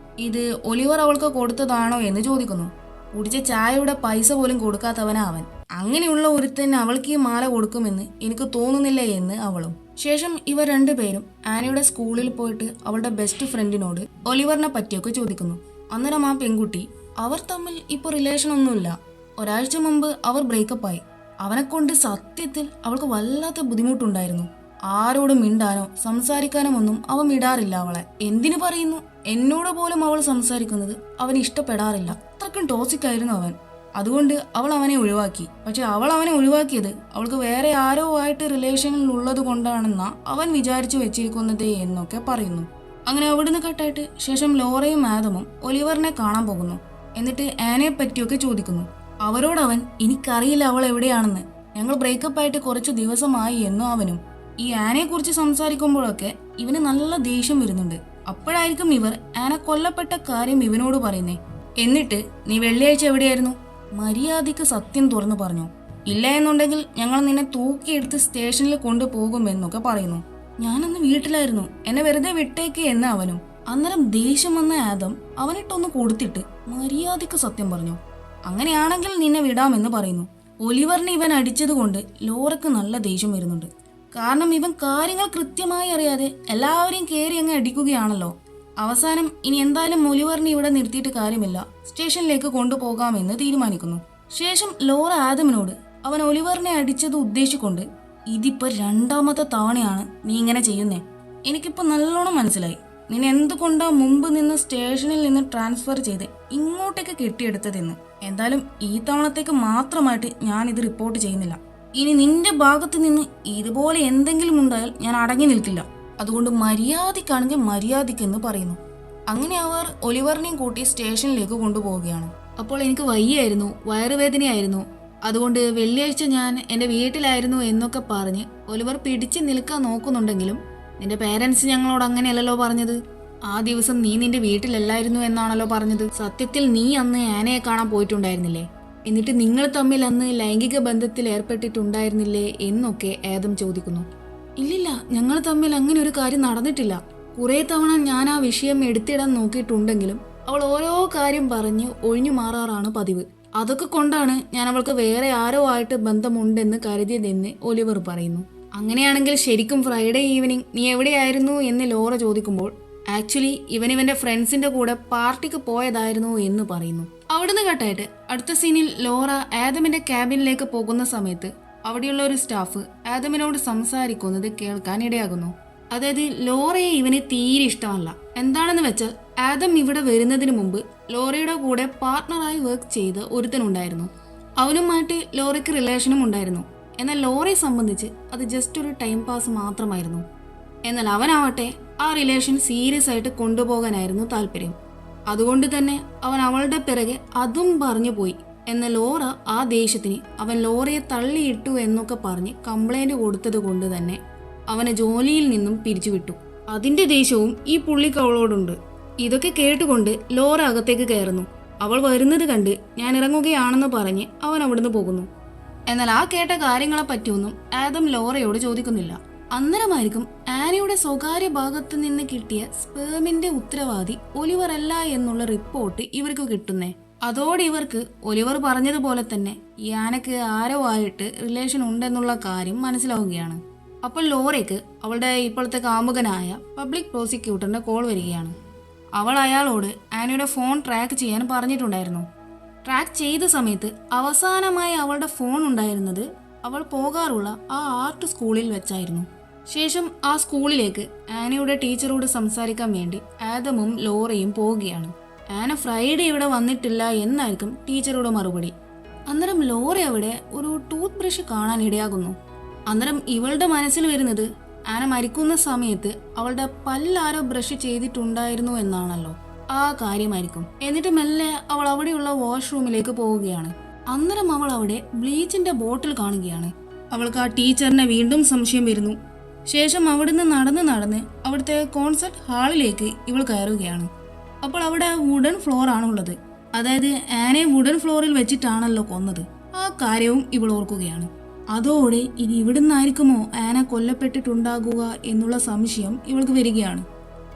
S1: ഇത് ഒലിവർ അവൾക്ക് കൊടുത്തതാണോ എന്ന് ചോദിക്കുന്നു. കുടിച്ച ചായയുടെ പൈസ പോലും കൊടുക്കാത്തവനാ അവൻ. അങ്ങനെയുള്ള ഒരുത്തന്നെ അവൾക്ക് ഈ മാല കൊടുക്കുമെന്ന് എനിക്ക് തോന്നുന്നില്ല എന്ന് അവളും. ശേഷം ഇവർ രണ്ടുപേരും ആനയുടെ സ്കൂളിൽ പോയിട്ട് അവളുടെ ബെസ്റ്റ് ഫ്രണ്ടിനോട് ഒലിവറിനെ പറ്റിയൊക്കെ ചോദിക്കുന്നു. അന്നേരം ആ പെൺകുട്ടി അവർ തമ്മിൽ ഇപ്പോൾ റിലേഷൻ ഒന്നുമില്ല, ഒരാഴ്ച മുമ്പ് അവർ ബ്രേക്കപ്പ് ആയി. അവനെ കൊണ്ട് സത്യത്തിൽ അവൾക്ക് വല്ലാത്ത ബുദ്ധിമുട്ടുണ്ടായിരുന്നു. ആരോടും മിണ്ടാനോ സംസാരിക്കാനോ ഒന്നും അവൻ വിടാറില്ല അവളെ. എന്തിനു പറയുന്നു, എന്നോട് പോലും അവൾ സംസാരിക്കുന്നത് അവന് ഇഷ്ടപ്പെടാറില്ല. അത്രക്കും ടോക്സിക് ആയിരുന്നു അവൻ. അതുകൊണ്ട് അവൾ അവനെ ഒഴിവാക്കി. പക്ഷെ അവൾ അവനെ ഒഴിവാക്കിയത് അവൾക്ക് വേറെ ആരോ ആയിട്ട് റിലേഷനിൽ ഉള്ളത് കൊണ്ടാണെന്നാ അവൻ വിചാരിച്ചു വെച്ചിരിക്കുന്നത് എന്നൊക്കെ പറയുന്നു. അങ്ങനെ അവിടുന്ന് കട്ടായിട്ട് ശേഷം ലോറയും ആദമും ഒലിവറിനെ കാണാൻ പോകുന്നു. എന്നിട്ട് ആനയെ പറ്റിയൊക്കെ ചോദിക്കുന്നു. അവരോടവൻ എനിക്കറിയില്ല അവൾ എവിടെയാണെന്ന്, ഞങ്ങൾ ബ്രേക്കപ്പ് ആയിട്ട് കുറച്ച് ദിവസമായി എന്നും അവനും. ഈ ആനയെ കുറിച്ച് സംസാരിക്കുമ്പോഴൊക്കെ ഇവന് നല്ല ദേഷ്യം വരുന്നുണ്ട്. അപ്പോഴായിരിക്കും ഇവർ ആന കൊല്ലപ്പെട്ട കാര്യം ഇവനോട് പറയുന്നേ. എന്നിട്ട് നീ വെള്ളിയാഴ്ച എവിടെയായിരുന്നു? മര്യാദയ്ക്ക് സത്യം തുറന്നു പറഞ്ഞു. ഇല്ല എന്നുണ്ടെങ്കിൽ ഞങ്ങൾ നിന്നെ തൂക്കിയെടുത്ത് സ്റ്റേഷനിൽ കൊണ്ടുപോകുമെന്നൊക്കെ പറയുന്നു. ഞാനന്ന് വീട്ടിലായിരുന്നു, എന്നെ വെറുതെ വിട്ടേക്ക് എന്ന് അവനും. അന്നേരം ദേഷ്യം വന്ന ആദം അവനിട്ടൊന്ന് കൊടുത്തിട്ട് മര്യാദയ്ക്ക് സത്യം പറഞ്ഞു. അങ്ങനെയാണെങ്കിൽ നിന്നെ വിടാമെന്ന് പറയുന്നു. ഒലിവറിനെ ഇവൻ അടിച്ചതുകൊണ്ട് ലോറയ്ക്ക് നല്ല ദേഷ്യം വരുന്നുണ്ട്. കാരണം ഇവൻ കാര്യങ്ങൾ കൃത്യമായി അറിയാതെ എല്ലാവരെയും കയറി അങ്ങ് അടിക്കുകയാണല്ലോ. അവസാനം ഇനി എന്തായാലും ഒലിവറിനെ ഇവിടെ നിർത്തിയിട്ട് കാര്യമില്ല, സ്റ്റേഷനിലേക്ക് കൊണ്ടുപോകാമെന്ന് തീരുമാനിക്കുന്നു. ശേഷം ലോറ ആദമിനോട് അവൻ ഒലിവറിനെ അടിച്ചത് ഉദ്ദേശിക്കൊണ്ട് ഇതിപ്പോ രണ്ടാമത്തെ തവണയാണ് നീ ഇങ്ങനെ ചെയ്യുന്നേ. എനിക്കിപ്പോ നല്ലോണം മനസ്സിലായി നിന്നെ എന്തുകൊണ്ടാ മുമ്പ് നിന്ന് സ്റ്റേഷനിൽ നിന്ന് ട്രാൻസ്ഫർ ചെയ്ത് ഇങ്ങോട്ടേക്ക് കെട്ടിയെടുത്തതെന്ന്. എന്തായാലും ഈ തവണത്തേക്ക് മാത്രമായിട്ട് ഞാൻ ഇത് റിപ്പോർട്ട് ചെയ്യുന്നില്ല. ഇനി നിന്റെ ഭാഗത്ത് നിന്ന് ഇതുപോലെ എന്തെങ്കിലും ഉണ്ടായാൽ ഞാൻ അടങ്ങി നിൽക്കില്ല. അതുകൊണ്ട് മര്യാദയ്ക്കാണെങ്കിൽ മര്യാദയ്ക്കെന്ന് പറയുന്നു. അങ്ങനെ അവർ ഒലിവറിനെയും കൂട്ടി സ്റ്റേഷനിലേക്ക് കൊണ്ടുപോവുകയാണ്. അപ്പോൾ എനിക്ക് വയ്യായിരുന്നു, വയറുവേദനയായിരുന്നു, അതുകൊണ്ട് വെള്ളിയാഴ്ച ഞാൻ എൻ്റെ വീട്ടിലായിരുന്നു എന്നൊക്കെ പറഞ്ഞ് ഒലിവർ പിടിച്ച് നിൽക്കാൻ നോക്കുന്നുണ്ടെങ്കിലും നിന്റെ പേരൻസ് ഞങ്ങളോട് അങ്ങനെയല്ലല്ലോ പറഞ്ഞത്. ആ ദിവസം നീ നിന്റെ വീട്ടിലല്ലായിരുന്നു എന്നാണല്ലോ പറഞ്ഞത്. സത്യത്തിൽ നീ അന്ന് ആനയെ കാണാൻ പോയിട്ടുണ്ടായിരുന്നില്ലേ? എന്നിട്ട് നിങ്ങൾ തമ്മിൽ അന്ന് ലൈംഗിക ബന്ധത്തിൽ ഏർപ്പെട്ടിട്ടുണ്ടായിരുന്നില്ലേ എന്നൊക്കെ ആദം ചോദിക്കുന്നു. ഇല്ലില്ല, ഞങ്ങൾ തമ്മിൽ അങ്ങനെ ഒരു കാര്യം നടന്നിട്ടില്ല. കുറേ തവണ ഞാൻ ആ വിഷയം എടുത്തിടാൻ നോക്കിയിട്ടുണ്ടെങ്കിലും അവൾ ഓരോ കാര്യം പറഞ്ഞ് ഒഴിഞ്ഞു മാറാറാണ് പതിവ്. അതൊക്കെ കൊണ്ടാണ് ഞാൻ അവൾക്ക് വേറെ ആരോ ആയിട്ട് ബന്ധമുണ്ടെന്ന് കരുതിയതെന്ന് ഒലിവർ പറയുന്നു. അങ്ങനെയാണെങ്കിൽ ശരിക്കും ഫ്രൈഡേ ഈവനിങ് നീ എവിടെയായിരുന്നു എന്ന് ലോറ ചോദിക്കുമ്പോൾ ആക്ച്വലി ഇവന്റെ ഫ്രണ്ട്സിന്റെ കൂടെ പാർട്ടിക്ക് പോയതായിരുന്നു എന്ന് പറയുന്നു. അവിടുന്ന് കേട്ടായിട്ട് അടുത്ത സീനിൽ ലോറ ആദമിന്റെ ക്യാബിനിലേക്ക് പോകുന്ന സമയത്ത് അവിടെയുള്ള ഒരു സ്റ്റാഫ് ആദമിനോട് സംസാരിക്കുന്നത് കേൾക്കാൻ ഇടയാകുന്നു. അതായത് ലോറയെ ഇവന് തീരെ ഇഷ്ടമല്ല. എന്താണെന്ന് വെച്ചാൽ ആദം ഇവിടെ വരുന്നതിന് മുമ്പ് ലോറയുടെ കൂടെ പാർട്ട്ണറായി വർക്ക് ചെയ്ത ഒരുത്തനുണ്ടായിരുന്നു. അവനുമായിട്ട് ലോറയ്ക്ക് റിലേഷനും ഉണ്ടായിരുന്നു. എന്നാൽ ലോറയെ സംബന്ധിച്ച് അത് ജസ്റ്റ് ഒരു ടൈം പാസ് മാത്രമായിരുന്നു. എന്നാൽ അവനാവട്ടെ ആ റിലേഷൻ സീരിയസ് ആയിട്ട് കൊണ്ടുപോകാനായിരുന്നു താല്പര്യം. അതുകൊണ്ട് തന്നെ അവൻ അവളുടെ പിറകെ അതും പറഞ്ഞു പോയി. എന്നാൽ ലോറ ആ ദേഷ്യത്തിന് അവൻ ലോറയെ തള്ളിയിട്ടു എന്നൊക്കെ പറഞ്ഞ് കംപ്ലൈന്റ് കൊടുത്തത് കൊണ്ട് തന്നെ അവനെ ജോലിയിൽ നിന്നും പിരിച്ചുവിട്ടു. അതിന്റെ ദേഷ്യവും ഈ പുള്ളിക്ക് അവളോടുണ്ട്. ഇതൊക്കെ കേട്ടുകൊണ്ട് ലോറ അകത്തേക്ക് കയറുന്നു. അവൾ വരുന്നത് കണ്ട് ഞാൻ ഇറങ്ങുകയാണെന്ന് പറഞ്ഞ് അവൻ അവിടുന്ന് പോകുന്നു. എന്നാൽ ആ കേട്ട കാര്യങ്ങളെ പറ്റിയൊന്നും ആദം ലോറയോട് ചോദിക്കുന്നില്ല. അന്നേരമായിരിക്കും ആനയുടെ സ്വകാര്യ ഭാഗത്ത് നിന്ന് കിട്ടിയ സ്പേമിന്റെ ഉത്തരവാദി ഒലിവർ അല്ല എന്നുള്ള റിപ്പോർട്ട് ഇവർക്ക് കിട്ടുന്നേ. അതോടെ ഇവർക്ക് ഒലിവർ പറഞ്ഞതുപോലെ തന്നെ ഈ ആനയ്ക്ക് ആരോ ആയിട്ട് റിലേഷൻ ഉണ്ടെന്നുള്ള കാര്യം മനസ്സിലാവുകയാണ്. അപ്പോൾ ലോറയ്ക്ക് അവളുടെ ഇപ്പോഴത്തെ കാമുകനായ പബ്ലിക് പ്രോസിക്യൂട്ടറിന്റെ കോൾ വരികയാണ്. അവൾ അയാളോട് ആനയുടെ ഫോൺ ട്രാക്ക് ചെയ്യാൻ പറഞ്ഞിട്ടുണ്ടായിരുന്നു. ട്രാക്ക് ചെയ്ത സമയത്ത് അവസാനമായി അവളുടെ ഫോൺ ഉണ്ടായിരുന്നത് അവൾ പോകാറുള്ള ആ ആർട്ട് സ്കൂളിൽ വെച്ചായിരുന്നു. ശേഷം ആ സ്കൂളിലേക്ക് ആനയുടെ ടീച്ചറോട് സംസാരിക്കാൻ വേണ്ടി ആദമും ലോറയും പോവുകയാണ്. ആന ഫ്രൈഡേ ഇവിടെ വന്നിട്ടില്ല എന്നായിരിക്കും ടീച്ചറുടെ മറുപടി. അന്നേരം ലോറ അവിടെ ഒരു ടൂത്ത് ബ്രഷ് കാണാൻ ഇടയാകുന്നു. അന്നേരം ഇവളുടെ മനസ്സിൽ വരുന്നത് ആന മരിക്കുന്ന സമയത്ത് അവളുടെ പല്ലാരോ ബ്രഷ് ചെയ്തിട്ടുണ്ടായിരുന്നു എന്നാണല്ലോ. ആ കാര്യമായിരിക്കും. എന്നിട്ട് മെല്ലെ അവൾ അവിടെയുള്ള വാഷ്റൂമിലേക്ക് പോവുകയാണ്. അന്നേരം അവൾ അവിടെ ബ്ലീച്ചിന്റെ ബോട്ടിൽ കാണുകയാണ്. അവൾക്ക് ആ ടീച്ചറിനെ വീണ്ടും സംശയം വരുന്നു. ശേഷം അവിടുന്ന് നടന്ന് അവിടുത്തെ കോൺസെർട്ട് ഹാളിലേക്ക് ഇവൾ കയറുകയാണ്. അപ്പോൾ അവിടെ വുഡൻ ഫ്ലോർ ആണുള്ളത്. അതായത് ആനെ വുഡൻ ഫ്ലോറിൽ വെച്ചിട്ടാണല്ലോ കൊന്നത്. ആ കാര്യവും ഇവൾ ഓർക്കുകയാണ്. അതോടെ ഇനി ഇവിടുന്നായിരിക്കുമോ ആന കൊല്ലപ്പെട്ടിട്ടുണ്ടാകുക എന്നുള്ള സംശയം ഇവൾക്ക് വരികയാണ്.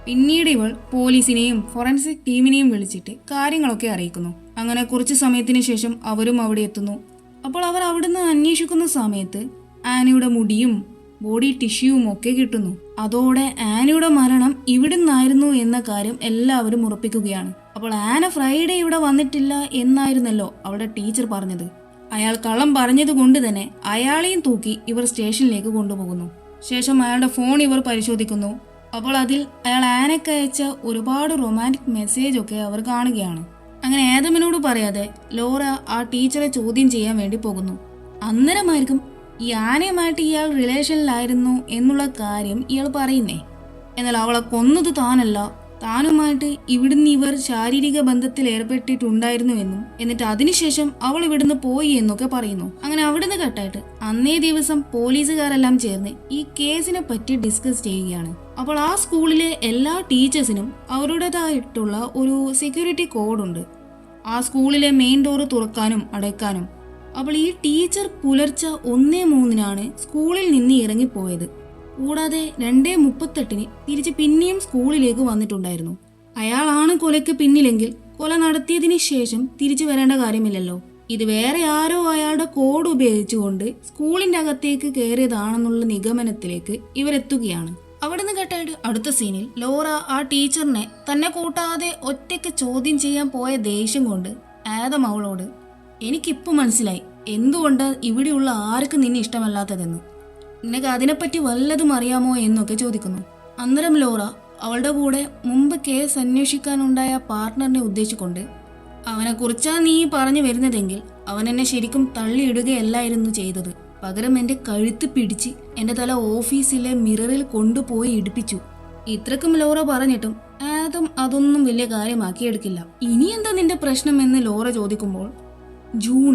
S1: പിന്നീട് ഇവൾ പോലീസിനെയും ഫോറൻസിക് ടീമിനെയും വിളിച്ചിട്ട് കാര്യങ്ങളൊക്കെ അറിയിക്കുന്നു. അങ്ങനെ കുറച്ച് സമയത്തിന് ശേഷം അവരും അവിടെ എത്തുന്നു. അപ്പോൾ അവർ അവിടുന്ന് അന്വേഷിക്കുന്ന സമയത്ത് ആനയുടെ മുടിയും ബോഡി ടിഷ്യൂവും ഒക്കെ കിട്ടുന്നു. അതോടെ ആനയുടെ മരണം ഇവിടുന്നായിരുന്നു എന്ന കാര്യം എല്ലാവരും ഉറപ്പിക്കുകയാണ്. അപ്പോൾ ആന ഫ്രൈഡേ ഇവിടെ വന്നിട്ടില്ല എന്നായിരുന്നല്ലോ അവളുടെ ടീച്ചർ പറഞ്ഞത്. അയാൾ കള്ളം പറഞ്ഞത് കൊണ്ട് തന്നെ അയാളെയും തൂക്കി ഇവർ സ്റ്റേഷനിലേക്ക് കൊണ്ടുപോകുന്നു. ശേഷം അയാളുടെ ഫോൺ ഇവർ പരിശോധിക്കുന്നു. അപ്പോൾ അതിൽ അയാൾ ആനയ്ക്ക് അയച്ച ഒരുപാട് റൊമാൻറ്റിക് മെസ്സേജ് ഒക്കെ അവർ കാണുകയാണ്. അങ്ങനെ ആദമിനോട് പറയാതെ ലോറ ആ ടീച്ചറെ ചോദ്യം ചെയ്യാൻ വേണ്ടി പോകുന്നു. അന്നേരമായിരിക്കും ഈ ആനയുമായിട്ട് ഇയാൾ റിലേഷനിലായിരുന്നു എന്നുള്ള കാര്യം ഇയാൾ പറയുന്നേ. എന്നാൽ അവളെ കൊന്നത് താനല്ല, താനുമായിട്ട് ഇവിടുന്ന് ഇവർ ശാരീരിക ബന്ധത്തിൽ ഏർപ്പെട്ടിട്ടുണ്ടായിരുന്നുവെന്നും എന്നിട്ട് അതിനുശേഷം അവൾ ഇവിടുന്ന് പോയി എന്നൊക്കെ പറയുന്നു. അങ്ങനെ അവിടുന്ന് കട്ടായിട്ട് അന്നേ ദിവസം പോലീസുകാരെല്ലാം ചേർന്ന് ഈ കേസിനെ പറ്റി ഡിസ്കസ് ചെയ്യുകയാണ്. അപ്പോൾ ആ സ്കൂളിലെ എല്ലാ ടീച്ചേഴ്സിനും അവരുടേതായിട്ടുള്ള ഒരു സെക്യൂരിറ്റി കോഡുണ്ട്. ആ സ്കൂളിലെ മെയിൻ ഡോറ് തുറക്കാനും അടയ്ക്കാനും. അപ്പോൾ ഈ ടീച്ചർ പുലർച്ചെ 1:03 സ്കൂളിൽ നിന്ന് ഇറങ്ങിപ്പോയത്. കൂടാതെ 2:38 തിരിച്ച് പിന്നെയും സ്കൂളിലേക്ക് വന്നിട്ടുണ്ടായിരുന്നു. അയാളാണ് കൊലയ്ക്ക് പിന്നിലെങ്കിൽ കൊല നടത്തിയതിന് ശേഷം തിരിച്ചു വരേണ്ട കാര്യമില്ലല്ലോ. ഇത് വേറെ ആരോ അയാളുടെ കോഡ് ഉപയോഗിച്ചുകൊണ്ട് സ്കൂളിന്റെ അകത്തേക്ക് കയറിയതാണെന്നുള്ള നിഗമനത്തിലേക്ക് ഇവരെത്തുകയാണ്. അവിടുന്ന് കേട്ടായിട്ട് അടുത്ത സീനിൽ ലോറ ആ ടീച്ചറിനെ തന്നെ കൂട്ടാതെ ഒറ്റയ്ക്ക് ചോദ്യം ചെയ്യാൻ പോയ ദേഷ്യം കൊണ്ട് ആദം അവളോട്, എനിക്കിപ്പോൾ മനസ്സിലായി എന്തുകൊണ്ട് ഇവിടെയുള്ള ആർക്കും നിന്നെ ഇഷ്ടമല്ലാത്തതെന്ന്. നിനക്ക് അതിനെപ്പറ്റി വല്ലതും അറിയാമോ എന്നൊക്കെ ചോദിക്കുന്നു. അന്നേരം ലോറ അവളുടെ കൂടെ മുമ്പ് കേസ് അന്വേഷിക്കാനുണ്ടായ പാർട്ട്ണറിനെ ഉദ്ദേശിച്ചുകൊണ്ട്, അവനെക്കുറിച്ചാണ് നീ പറഞ്ഞു വരുന്നതെങ്കിൽ അവൻ എന്നെ ശരിക്കും തള്ളിയിടുകയല്ലായിരുന്നു ചെയ്തത്. പകരം എൻ്റെ കഴുത്ത് പിടിച്ച് എൻ്റെ തല ഓഫീസിലെ മിററിൽ കൊണ്ടുപോയി ഇടിപ്പിച്ചു. ഇത്രക്കും ലോറ പറഞ്ഞിട്ടും ആദം അതൊന്നും വലിയ കാര്യമാക്കി എടുക്കില്ല. ഇനി എന്താ നിന്റെ പ്രശ്നം എന്ന് ലോറ ചോദിക്കുമ്പോൾ, ജൂൺ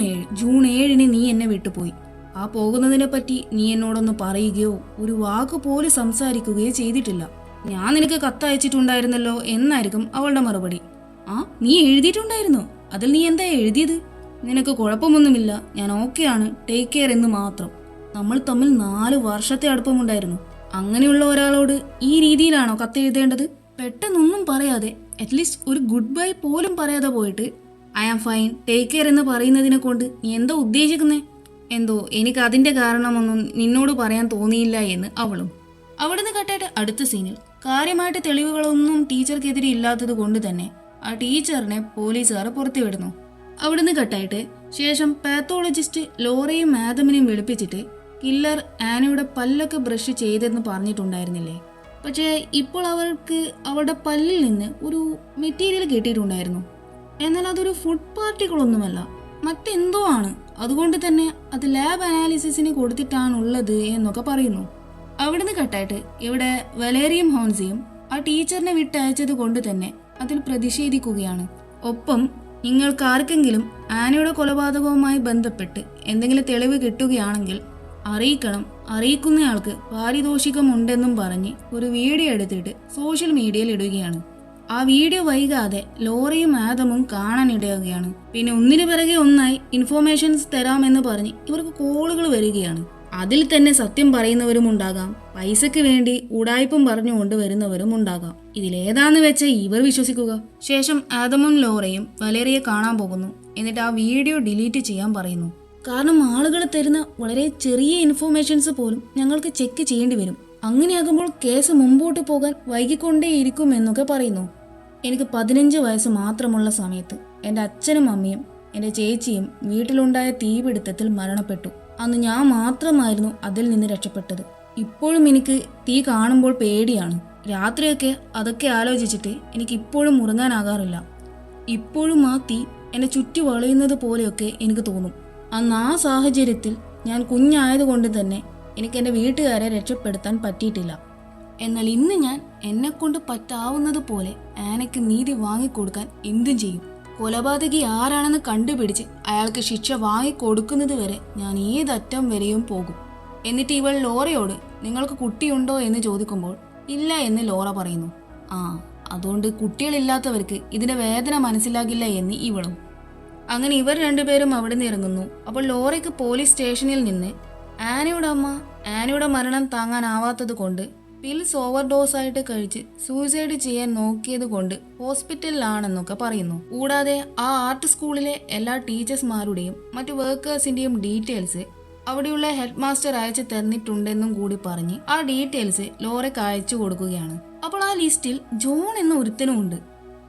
S1: 7 നീ എന്നെ വിട്ടുപോയി. ആ പോകുന്നതിനെ പറ്റി നീ എന്നോടൊന്ന് പറയുകയോ ഒരു വാക്ക് പോലും സംസാരിക്കുകയോ ചെയ്തിട്ടില്ല. ഞാൻ നിനക്ക് കത്തയച്ചിട്ടുണ്ടായിരുന്നല്ലോ എന്നായിരിക്കും അവളുടെ മറുപടി. ആ, നീ എഴുതിയിട്ടുണ്ടായിരുന്നോ? അതിൽ നീ എന്താ എഴുതിയത്? നിനക്ക് കുഴപ്പമൊന്നുമില്ല, ഞാൻ ഓക്കെയാണ്, ടേക്ക് കെയർ എന്ന് മാത്രം. നമ്മൾ തമ്മിൽ 4 വർഷത്തെ അടുപ്പമുണ്ടായിരുന്നു. അങ്ങനെയുള്ള ഒരാളോട് ഈ രീതിയിലാണോ കത്തെഴുതേണ്ടത്? പെട്ടെന്നൊന്നും പറയാതെ അറ്റ്ലീസ്റ്റ് ഒരു ഗുഡ് ബൈ പോലും പറയാതെ പോയിട്ട് I am fine, take care എന്ന് പറയുന്നതിനെ കൊണ്ട് നീ എന്താ ഉദ്ദേശിക്കുന്നേ? എന്തോ എനിക്ക് അതിൻ്റെ കാരണമൊന്നും നിന്നോട് പറയാൻ തോന്നിയില്ല എന്ന് അവളും. അവിടുന്ന് കട്ടായിട്ട് അടുത്ത സീനിൽ കാര്യമായിട്ട് തെളിവുകളൊന്നും ടീച്ചർക്കെതിരെ ഇല്ലാത്തത് കൊണ്ട് തന്നെ ആ ടീച്ചറിനെ പോലീസുകാർ പുറത്തുവിടുന്നു. അവിടുന്ന് കട്ടായിട്ട് ശേഷം പാത്തോളജിസ്റ്റ് ലോറയും ആദമിനെയും വിളിപ്പിച്ചിട്ട് കില്ലർ ആനയുടെ പല്ലൊക്കെ ബ്രഷ് ചെയ്തെന്ന് പറഞ്ഞിട്ടുണ്ടായിരുന്നില്ലേ? പക്ഷേ ഇപ്പോൾ അവർക്ക് അവളുടെ പല്ലിൽ നിന്ന് ഒരു മെറ്റീരിയൽ കിട്ടിയിട്ടുണ്ടായിരുന്നു. എന്നാൽ അതൊരു ഫുഡ് പാർട്ടിക്കിളൊന്നുമല്ല, മറ്റെന്തോ ആണ്. അതുകൊണ്ട് തന്നെ അത് ലാബ് അനാലിസിസിന് കൊടുത്തിട്ടാണുള്ളത് എന്നൊക്കെ പറയുന്നു. അവിടുന്ന് കട്ടായിട്ട് ഇവിടെ വലേറിയം ഹോൺസിയും ആ ടീച്ചറിനെ വിട്ടയച്ചത് കൊണ്ട് തന്നെ അതിൽ പ്രതിഷേധിക്കുകയാണ്. ഒപ്പം നിങ്ങൾക്കാർക്കെങ്കിലും ആനയുടെ കൊലപാതകവുമായി ബന്ധപ്പെട്ട് എന്തെങ്കിലും തെളിവ് കിട്ടുകയാണെങ്കിൽ അറിയിക്കണം, അറിയിക്കുന്നയാൾക്ക് പാരിതോഷികമുണ്ടെന്നും പറഞ്ഞ് ഒരു വീഡിയോ എടുത്തിട്ട് സോഷ്യൽ മീഡിയയിൽ ഇടുകയാണ്. ആ വീഡിയോ വൈകാതെ ലോറയും ആദമും കാണാനിടയുകയാണ്. പിന്നെ ഒന്നിനു പിറകെ ഒന്നായി ഇൻഫോർമേഷൻസ് തരാമെന്ന് പറഞ്ഞ് ഇവർക്ക് കോളുകൾ വരികയാണ്. അതിൽ തന്നെ സത്യം പറയുന്നവരും ഉണ്ടാകാം, പൈസയ്ക്ക് വേണ്ടി ഉടായ്പം പറഞ്ഞുകൊണ്ട് വരുന്നവരും ഉണ്ടാകാം. ഇതിലേതാന്ന് വെച്ചാൽ ഇവർ വിശ്വസിക്കുക. ശേഷം ആദമും ലോറയും വലേറിയെ കാണാൻ പോകുന്നു. എന്നിട്ട് ആ വീഡിയോ ഡിലീറ്റ് ചെയ്യാൻ പറയുന്നു. കാരണം ആളുകൾ തരുന്ന വളരെ ചെറിയ ഇൻഫോർമേഷൻസ് പോലും ഞങ്ങൾക്ക് ചെക്ക് ചെയ്യേണ്ടി വരും. അങ്ങനെയാകുമ്പോൾ കേസ് മുമ്പോട്ട് പോകാൻ വൈകിക്കൊണ്ടേയിരിക്കും എന്നൊക്കെ പറയുന്നു. എനിക്ക് 15 വയസ്സ് മാത്രമുള്ള സമയത്ത് എൻ്റെ അച്ഛനും അമ്മയും എൻ്റെ ചേച്ചിയും വീട്ടിലുണ്ടായ തീപിടുത്തത്തിൽ മരണപ്പെട്ടു. അന്ന് ഞാൻ മാത്രമായിരുന്നു അതിൽ നിന്ന് രക്ഷപ്പെട്ടത്. ഇപ്പോഴും എനിക്ക് തീ കാണുമ്പോൾ പേടിയാണ്. രാത്രിയൊക്കെ അതൊക്കെ ആലോചിച്ചിട്ട് എനിക്കിപ്പോഴും ഉറങ്ങാനാകാറില്ല. ഇപ്പോഴും ആ തീ എന്നെ ചുറ്റി വളയുന്നത് പോലെയൊക്കെ എനിക്ക് തോന്നും. അന്ന് ആ സാഹചര്യത്തിൽ ഞാൻ കുഞ്ഞായതുകൊണ്ട് തന്നെ എനിക്ക് എൻ്റെ വീട്ടുകാരെ രക്ഷപ്പെടുത്താൻ പറ്റിയിട്ടില്ല. എന്നാൽ ഇന്ന് ഞാൻ എന്നെക്കൊണ്ട് പറ്റാവുന്നത് പോലെ ആനയ്ക്ക് നീതി വാങ്ങിക്കൊടുക്കാൻ എന്തും ചെയ്യും. കൊലപാതകി ആരാണെന്ന് കണ്ടുപിടിച്ച് അയാൾക്ക് ശിക്ഷ വാങ്ങിക്കൊടുക്കുന്നത് വരെ ഞാൻ ഏതറ്റം വരെയും പോകും. എന്നിട്ട് ഇവൾ ലോറയോട് നിങ്ങൾക്ക് കുട്ടിയുണ്ടോ എന്ന് ചോദിക്കുമ്പോൾ ഇല്ല എന്ന് ലോറ പറയുന്നു. ആ, അതുകൊണ്ട് കുട്ടികളില്ലാത്തവർക്ക് ഇതിന്റെ വേദന മനസ്സിലാകില്ല എന്ന് ഇവളും. അങ്ങനെ ഇവർ രണ്ടുപേരും അവിടെ നിന്ന് ഇറങ്ങുന്നു. അപ്പോൾ ലോറയ്ക്ക് പോലീസ് സ്റ്റേഷനിൽ നിന്ന് ആനയുടെ അമ്മ ആനയുടെ മരണം താങ്ങാനാവാത്തത് കൊണ്ട് പിൽസ് ഓവർഡോസ് ആയിട്ട് കഴിച്ച് സൂയിസൈഡ് ചെയ്യാൻ നോക്കിയത് കൊണ്ട് ഹോസ്പിറ്റലിലാണെന്നൊക്കെ പറയുന്നു. കൂടാതെ ആ ആർട്ട് സ്കൂളിലെ എല്ലാ ടീച്ചേഴ്സ്മാരുടെയും മറ്റു വർക്കേഴ്സിന്റെയും ഡീറ്റെയിൽസ് അവിടെയുള്ള ഹെഡ് മാസ്റ്റർ അയച്ചു തന്നിട്ടുണ്ടെന്നും കൂടി പറഞ്ഞ് ആ ഡീറ്റെയിൽസ് ലോറയ്ക്ക് അയച്ചു കൊടുക്കുകയാണ്. അപ്പോൾ ആ ലിസ്റ്റിൽ ജോൺ എന്ന ഒരുത്തനും ഉണ്ട്.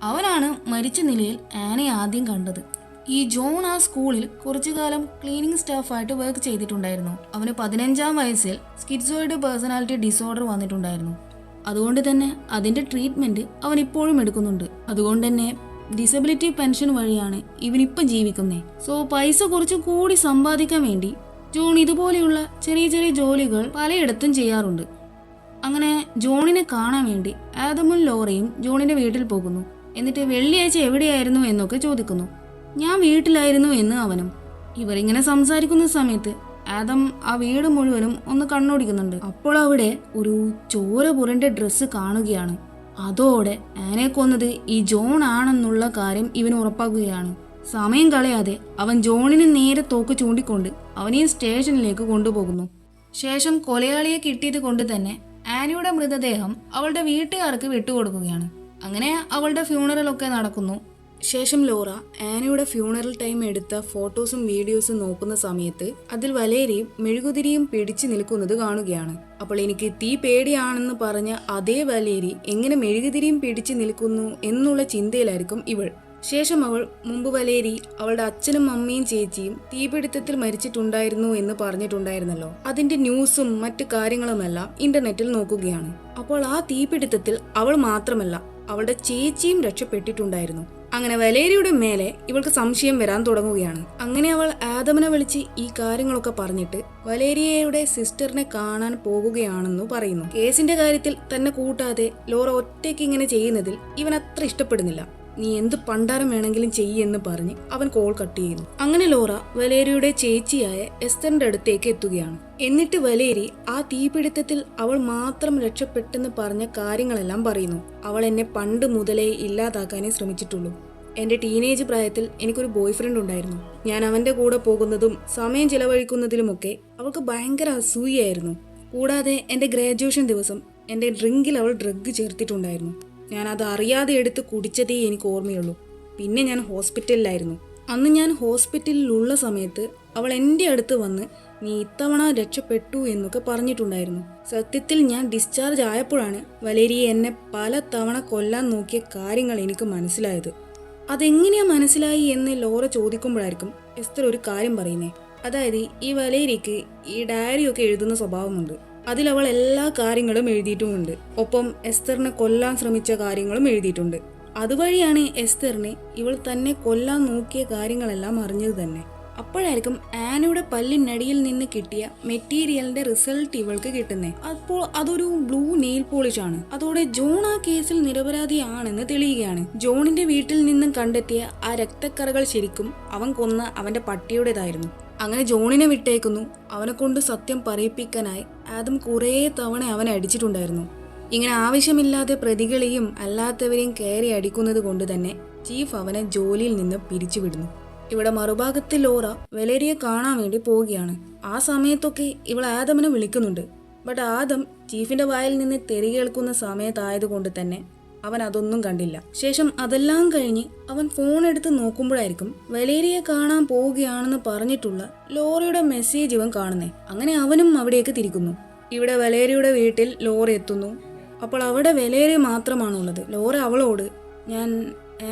S1: അവനാണ് മരിച്ച നിലയിൽ ആനയെ ആദ്യം കണ്ടത്. ഈ ജോൺ ആ സ്കൂളിൽ കുറച്ചു കാലം ക്ലീനിങ് സ്റ്റാഫായിട്ട് വർക്ക് ചെയ്തിട്ടുണ്ടായിരുന്നു. അവന് 15-ാം വയസ്സിൽ സ്കിറ്റ്സോയിഡ് പേഴ്സണാലിറ്റി ഡിസോർഡർ വന്നിട്ടുണ്ടായിരുന്നു. അതുകൊണ്ട് തന്നെ അതിന്റെ ട്രീറ്റ്മെന്റ് അവൻ ഇപ്പോഴും എടുക്കുന്നുണ്ട്. അതുകൊണ്ട് തന്നെ ഡിസബിലിറ്റി പെൻഷൻ വഴിയാണ് ഇവനിപ്പം ജീവിക്കുന്നത്. സോ പൈസ കുറച്ചു കൂടി സമ്പാദിക്കാൻ വേണ്ടി ജോൺ ഇതുപോലെയുള്ള ചെറിയ ചെറിയ ജോലികൾ പലയിടത്തും ചെയ്യാറുണ്ട്. അങ്ങനെ ജോണിനെ കാണാൻ വേണ്ടി ആദമും ലോറയും ജോണിന്റെ വീട്ടിൽ പോകുന്നു. എന്നിട്ട് വെള്ളിയാഴ്ച എവിടെയായിരുന്നു എന്നൊക്കെ ചോദിക്കുന്നു. ഞാൻ വീട്ടിലായിരുന്നു എന്ന് അവനും. ഇവരിങ്ങനെ സംസാരിക്കുന്ന സമയത്ത് ആദം ആ വീട് മുഴുവനും ഒന്ന് കണ്ണോടിക്കുന്നുണ്ട്. അപ്പോൾ അവിടെ ഒരു ചോര പുരണ്ട ഡ്രസ്സ് കാണുകയാണ്. അതോടെ ആനയെ കൊന്നത് ഈ ജോൺ ആണെന്നുള്ള കാര്യം ഇവന് ഉറപ്പാക്കുകയാണ്. സമയം കളയാതെ അവൻ ജോണിന് നേരെ തോക്ക് ചൂണ്ടിക്കൊണ്ട് അവനെയും സ്റ്റേഷനിലേക്ക് കൊണ്ടുപോകുന്നു. ശേഷം കൊലയാളിയെ കിട്ടിയത് കൊണ്ട് തന്നെ ആനയുടെ മൃതദേഹം അവളുടെ വീട്ടുകാർക്ക് വിട്ടുകൊടുക്കുകയാണ്. അങ്ങനെ അവളുടെ ഫ്യൂണറലൊക്കെ നടക്കുന്നു. ശേഷം ലോറ ആനയുടെ ഫ്യൂണറൽ ടൈം എടുത്ത ഫോട്ടോസും വീഡിയോസും നോക്കുന്ന സമയത്ത് അതിൽ വലേരിയും മെഴുകുതിരിയും പിടിച്ചു നിൽക്കുന്നത് കാണുകയാണ്. അപ്പോൾ എനിക്ക് തീ പേടിയാണെന്ന് പറഞ്ഞ അതേ വലേരി എങ്ങനെ മെഴുകുതിരിയും പിടിച്ചു നിൽക്കുന്നു എന്നുള്ള ചിന്തയിലായിരിക്കും ഇവൾ. ശേഷം അവൾ മുമ്പ് വലേരി അവളുടെ അച്ഛനും അമ്മയും ചേച്ചിയും തീപിടുത്തത്തിൽ മരിച്ചിട്ടുണ്ടായിരുന്നു എന്ന് പറഞ്ഞിട്ടുണ്ടായിരുന്നല്ലോ. അതിന്റെ ന്യൂസും മറ്റു കാര്യങ്ങളുമെല്ലാം ഇന്റർനെറ്റിൽ നോക്കുകയാണ്. അപ്പോൾ ആ തീപിടുത്തത്തിൽ അവൾ മാത്രമല്ല അവളുടെ ചേച്ചിയും രക്ഷപ്പെട്ടിട്ടുണ്ടായിരുന്നു. അങ്ങനെ വലേരിയുടെ മേലെ ഇവൾക്ക് സംശയം വരാൻ തുടങ്ങുകയാണ്. അങ്ങനെ അവൾ ആദമിനെ വിളിച്ച് ഈ കാര്യങ്ങളൊക്കെ പറഞ്ഞിട്ട് വലേരിയയുടെ സിസ്റ്ററിനെ കാണാൻ പോകുകയാണെന്ന് പറയുന്നു. കേസിന്റെ കാര്യത്തിൽ തന്നെ കൂട്ടാതെ ലോറ ഒറ്റയ്ക്ക് ഇങ്ങനെ ചെയ്യുന്നതിൽ ഇവൻ അത്ര ഇഷ്ടപ്പെടുന്നില്ല. നീ എന്ത് പണ്ടാരം വേണമെങ്കിലും ചെയ്യെന്ന് പറഞ്ഞ് അവൻ കോൾ കട്ട് ചെയ്യുന്നു. അങ്ങനെ ലോറ വലേരിയുടെ ചേച്ചിയായ എസ്തറിന്റെ അടുത്തേക്ക് എത്തുകയാണ്. എന്നിട്ട് വലേരി ആ തീപിടുത്തത്തിൽ അവൾ മാത്രം രക്ഷപ്പെട്ടെന്ന് പറഞ്ഞ കാര്യങ്ങളെല്ലാം പറയുന്നു. അവൾ എന്നെ പണ്ട് മുതലേ ഇല്ലാതാക്കാനേ ശ്രമിച്ചിട്ടുള്ളൂ. എന്റെ ടീനേജ് പ്രായത്തിൽ എനിക്കൊരു ബോയ് ഫ്രണ്ട് ഉണ്ടായിരുന്നു. ഞാൻ അവന്റെ കൂടെ പോകുന്നതും സമയം ചിലവഴിക്കുന്നതിലുമൊക്കെ അവൾക്ക് ഭയങ്കര അസൂയായിരുന്നു. കൂടാതെ എന്റെ ഗ്രാജുവേഷൻ ദിവസം എന്റെ ഡ്രിങ്കിൽ അവൾ ഡ്രഗ് ചേർത്തിട്ടുണ്ടായിരുന്നു. ഞാൻ അത് അറിയാതെ എടുത്ത് കുടിച്ചതേ എനിക്ക് ഓർമ്മയുള്ളൂ. പിന്നെ ഞാൻ ഹോസ്പിറ്റലിലായിരുന്നു. അന്ന് ഞാൻ ഹോസ്പിറ്റലിലുള്ള സമയത്ത് അവൾ എൻ്റെ അടുത്ത് വന്ന് നീ ഇത്തവണ രക്ഷപ്പെട്ടു എന്നൊക്കെ പറഞ്ഞിട്ടുണ്ടായിരുന്നു. സത്യത്തിൽ ഞാൻ ഡിസ്ചാർജ് ആയപ്പോഴാണ് വലേരിയെ എന്നെ പല തവണ കൊല്ലാൻ നോക്കിയ കാര്യങ്ങൾ എനിക്ക് മനസ്സിലായത്. അതെങ്ങനെയാ മനസ്സിലായി എന്ന് ലോറ ചോദിക്കുമ്പോഴായിരിക്കും എസ്തർ ഒരു കാര്യം പറയുന്നേ. അതായത് ഈ വലേരിക്ക് ഈ ഡയറിയൊക്കെ എഴുതുന്ന സ്വഭാവമുണ്ട്. അതിലവൾ എല്ലാ കാര്യങ്ങളും എഴുതിയിട്ടുമുണ്ട്. ഒപ്പം എസ്തറിനെ കൊല്ലാൻ ശ്രമിച്ച കാര്യങ്ങളും എഴുതിയിട്ടുണ്ട്. അതുവഴിയാണ് എസ്തറിനെ ഇവൾ തന്നെ കൊല്ലാൻ നോക്കിയ കാര്യങ്ങളെല്ലാം അറിഞ്ഞത് തന്നെ. അപ്പോഴായിരിക്കും ആനയുടെ പല്ലിനടിയിൽ നിന്ന് കിട്ടിയ മെറ്റീരിയലിന്റെ റിസൾട്ട് ഇവൾക്ക് കിട്ടുന്നേ. അപ്പോൾ അതൊരു ബ്ലൂ നെയിൽ പോളിഷ് ആണ്. അതോടെ ജോൺ ആ കേസിൽ നിരപരാധിയാണെന്ന് തെളിയുകയാണ്. ജോണിന്റെ വീട്ടിൽ നിന്നും കണ്ടെത്തിയ ആ രക്തക്കറകൾ ശരിക്കും അവൻ കൊന്ന അവന്റെ പട്ടിയുടേതായിരുന്നു. അങ്ങനെ ജോണിനെ വിട്ടേക്കുന്നു. അവനെ കൊണ്ട് സത്യം പറയിപ്പിക്കാനായി ആദം കുറേ തവണ അവനെ അടിച്ചിട്ടുണ്ടായിരുന്നു. ഇങ്ങനെ ആവശ്യമില്ലാതെ പ്രതികളെയും അല്ലാത്തവരെയും കയറി അടിക്കുന്നത് കൊണ്ട് തന്നെ ചീഫ് അവനെ ജോലിയിൽ നിന്ന് പിരിച്ചുവിടുന്നു. ഇവിടെ മറുഭാഗത്ത് ലോറ വലേരിയെ കാണാൻ വേണ്ടി പോവുകയാണ്. ആ സമയത്തൊക്കെ ഇവൾ ആദമിനെ വിളിക്കുന്നുണ്ട്. ബട്ട് ആദം ചീഫിന്റെ വായിൽ നിന്ന് തെറി കേൾക്കുന്ന സമയത്തായതുകൊണ്ട് തന്നെ അവൻ അതൊന്നും കണ്ടില്ല. ശേഷം അതെല്ലാം കഴിഞ്ഞ് അവൻ ഫോൺ എടുത്ത് നോക്കുമ്പോഴായിരിക്കും വലേരിയെ കാണാൻ പോവുകയാണെന്ന് പറഞ്ഞിട്ടുള്ള ലോറയുടെ മെസ്സേജ് ഇവൻ കാണുന്നേ. അങ്ങനെ അവനും അവിടേക്ക് തിരിക്കുന്നു. ഇവിടെ വലേരിയുടെ വീട്ടിൽ ലോറ എത്തുന്നു. അപ്പോൾ അവിടെ വലേരിയ മാത്രമാണുള്ളത്. ലോറ അവളോട് ഞാൻ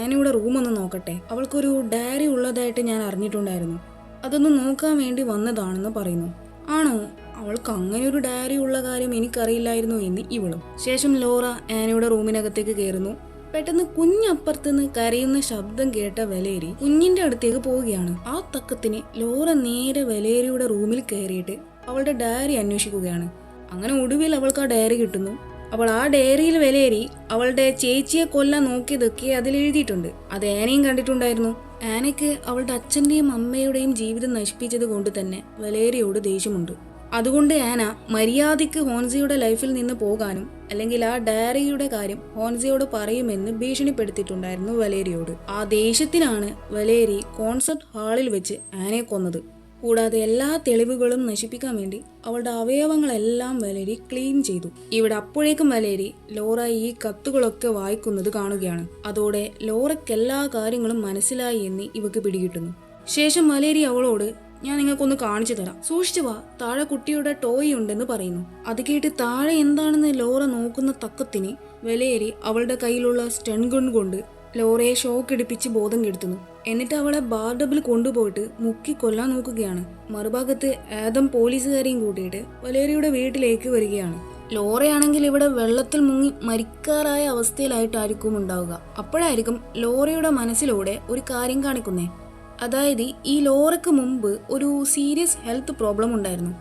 S1: ആനയുടെ റൂമൊന്ന് നോക്കട്ടെ, അവൾക്കൊരു ഡയറി ഉള്ളതായിട്ട് ഞാൻ അറിഞ്ഞിട്ടുണ്ടായിരുന്നു, അതൊന്ന് നോക്കാൻ വേണ്ടി വന്നതാണെന്ന് പറയുന്നു. ആണോ, അവൾക്ക് അങ്ങനെ ഒരു ഡയറി ഉള്ള കാര്യം എനിക്കറിയില്ലായിരുന്നു എന്ന് ഇവളും. ശേഷം ലോറ ആനയുടെ റൂമിനകത്തേക്ക് കയറുന്നു. പെട്ടെന്ന് കുഞ്ഞപ്പുറത്തുനിന്ന് കരയുന്ന ശബ്ദം കേട്ട വലേരി കുഞ്ഞിന്റെ അടുത്തേക്ക് പോവുകയാണ്. ആ തക്കത്തിന് ലോറ നേരെ വലേരിയുടെ റൂമിൽ കയറിയിട്ട് അവളുടെ ഡയറി അന്വേഷിക്കുകയാണ്. അങ്ങനെ ഒടുവിൽ അവൾക്ക് ആ ഡയറി കിട്ടുന്നു. അപ്പോൾ ആ ഡയറിയിൽ വലേരി അവളുടെ ചേച്ചിയെ കൊല്ലാൻ നോക്കിയതൊക്കെ അതിൽ എഴുതിയിട്ടുണ്ട്. അത് ആനയും കണ്ടിട്ടുണ്ടായിരുന്നു. ആനയ്ക്ക് അവളുടെ അച്ഛൻ്റെയും അമ്മയുടെയും ജീവിതം നശിപ്പിച്ചത് കൊണ്ട് തന്നെ വലേരിയോട് ദേഷ്യമുണ്ട്. അതുകൊണ്ട് ആന മര്യാദയ്ക്ക് ഹോൻസിയുടെ ലൈഫിൽ നിന്ന് പോകാനും അല്ലെങ്കിൽ ആ ഡയറിയുടെ കാര്യം ഹോൻസിയോട് പറയുമെന്ന് ഭീഷണിപ്പെടുത്തിയിട്ടുണ്ടായിരുന്നു വലേരിയോട്. ആ ദേഷ്യത്തിലാണ് വലേരി കോൺസർട്ട് ഹാളിൽ വെച്ച് ആനയെ കൊന്നത്. കൂടാതെ എല്ലാ തെളിവുകളും നശിപ്പിക്കാൻ വേണ്ടി അവളുടെ അവയവങ്ങളെല്ലാം വലേരി ക്ലീൻ ചെയ്തു. ഇവിടെ അപ്പോഴേക്കും വലേരി ലോറ ഈ കത്തുകളൊക്കെ വായിക്കുന്നത് കാണുകയാണ്. അതോടെ ലോറയ്ക്ക് എല്ലാ കാര്യങ്ങളും മനസ്സിലായി എന്ന് ഇവക്ക് പിടികിട്ടുന്നു. ശേഷം വലേരി അവളോട് ഞാൻ നിങ്ങൾക്കൊന്ന് കാണിച്ചു തരാം, സൂക്ഷിച്ചു വാ, താഴെ കുട്ടിയുടെ ടോയ് ഉണ്ടെന്ന് പറയുന്നു. അത് കേട്ട് താഴെ എന്താണെന്ന് ലോറ നോക്കുന്ന തക്കത്തിന് വലേരി അവളുടെ കയ്യിലുള്ള സ്റ്റൺ ഗൺ കൊണ്ട് ലോറയെ ഷോക്ക് ഇടിപ്പിച്ച് ബോധം കെടുത്തുന്നു. എന്നിട്ട് അവളെ ബാർഡബിൽ കൊണ്ടുപോയിട്ട് മുക്കി കൊല്ലാൻ നോക്കുകയാണ്. മറുഭാഗത്ത് ആദം പോലീസുകാരെയും കൂട്ടിയിട്ട് വലേരിയുടെ വീട്ടിലേക്ക് വരികയാണ്. ലോറയാണെങ്കിൽ ഇവിടെ വെള്ളത്തിൽ മുങ്ങി മരിക്കാറായ അവസ്ഥയിലായിട്ടായിരിക്കും ഉണ്ടാവുക. അപ്പോഴായിരിക്കും ലോറയുടെ മനസ്സിലൂടെ ഒരു കാര്യം കാണിക്കുന്നേ. അതായത് ഈ ലോറയ്ക്ക് മുമ്പ് ഒരു സീരിയസ് ഹെൽത്ത് പ്രോബ്ലം ഉണ്ടായിരുന്നു.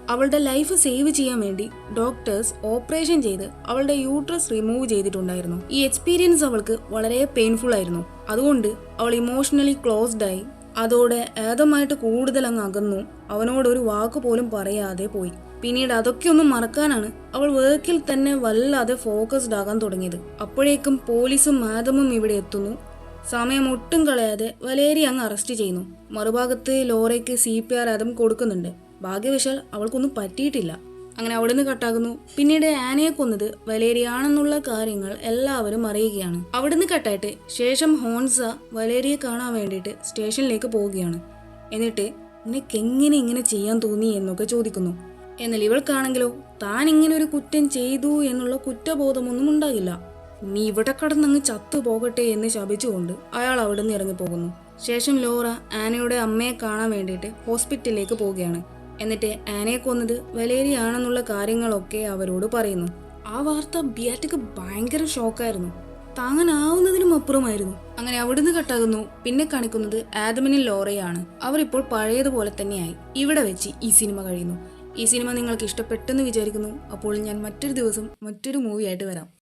S1: അവളുടെ ലൈഫ് സേവ് ചെയ്യാൻ വേണ്ടി ഡോക്ടേഴ്സ് ഓപ്പറേഷൻ ചെയ്ത് അവളുടെ യൂട്രസ് റിമൂവ് ചെയ്തിട്ടുണ്ടായിരുന്നു. ഈ എക്സ്പീരിയൻസ് അവൾക്ക് വളരെ പെയിൻഫുൾ ആയിരുന്നു. അതുകൊണ്ട് അവൾ ഇമോഷണലി ക്ലോസ്ഡ് ആയി. അതോടെ ആദമായിട്ട് കൂടുതൽ അങ്ങ് അകന്നു. അവനോട് ഒരു വാക്ക് പോലും പറയാതെ പോയി. പിന്നീട് അതൊക്കെ ഒന്നും മറക്കാനാണ് അവൾ വർക്കിൽ തന്നെ വല്ലാതെ ഫോക്കസ്ഡ് ആകാൻ തുടങ്ങിയത്. അപ്പോഴേക്കും പോലീസും ആദമും ഇവിടെ എത്തുന്നു. സമയം ഒട്ടും കളയാതെ വലേരി അങ്ങ് അറസ്റ്റ് ചെയ്യുന്നു. മറുഭാഗത്ത് ലോറയ്ക്ക് CPR ആദം കൊടുക്കുന്നുണ്ട്. ഭാഗ്യവശാൽ അവൾക്കൊന്നും പറ്റിയിട്ടില്ല. അങ്ങനെ അവിടുന്ന് കട്ടാകുന്നു. പിന്നീട് ആനയെ കൊന്നത് വലേരിയാണെന്നുള്ള കാര്യങ്ങൾ എല്ലാവരും അറിയുകയാണ്. അവിടുന്ന് കട്ടായിട്ട് ശേഷം ഹോൻസ വലേരിയെ കാണാൻ വേണ്ടിയിട്ട് സ്റ്റേഷനിലേക്ക് പോവുകയാണ്. എന്നിട്ട് നിനക്കെങ്ങനെ ഇങ്ങനെ ചെയ്യാൻ തോന്നി എന്നൊക്കെ ചോദിക്കുന്നു. എന്നാൽ ഇവൾക്കാണെങ്കിലോ താൻ ഇങ്ങനെ ഒരു കുറ്റം ചെയ്തു എന്നുള്ള കുറ്റബോധമൊന്നും ഉണ്ടാകില്ല. നീ ഇവിടെ കടന്നങ്ങ് ചത്തു പോകട്ടെ എന്ന് ശപിച്ചുകൊണ്ട് അയാൾ അവിടെ നിന്ന് ഇറങ്ങിപ്പോകുന്നു. ശേഷം ലോറ ആനയുടെ അമ്മയെ കാണാൻ വേണ്ടിയിട്ട് ഹോസ്പിറ്റലിലേക്ക് പോവുകയാണ്. എന്നിട്ട് ആനയെ കൊന്നത് വലേരിയാണെന്നുള്ള കാര്യങ്ങളൊക്കെ അവരോട് പറയുന്നു. ആ വാർത്ത ബിയാറ്റയ്ക്ക് ഭയങ്കര ഷോക്കായിരുന്നു. താങ്ങാനാവുന്നതിലും അപ്പുറമായിരുന്നു. അങ്ങനെ അവിടുന്ന് കട്ടാകുന്നു. പിന്നെ കാണിക്കുന്നത് ആദമിനും ലോറയാണ്. അവരിപ്പോൾ പഴയതുപോലെ തന്നെയായി. ഇവിടെ വെച്ച് ഈ സിനിമ കഴിയുന്നു. ഈ സിനിമ നിങ്ങൾക്ക് ഇഷ്ടപ്പെട്ടെന്ന് വിചാരിക്കുന്നു. അപ്പോൾ ഞാൻ മറ്റൊരു ദിവസം മറ്റൊരു മൂവിയായിട്ട് വരാം.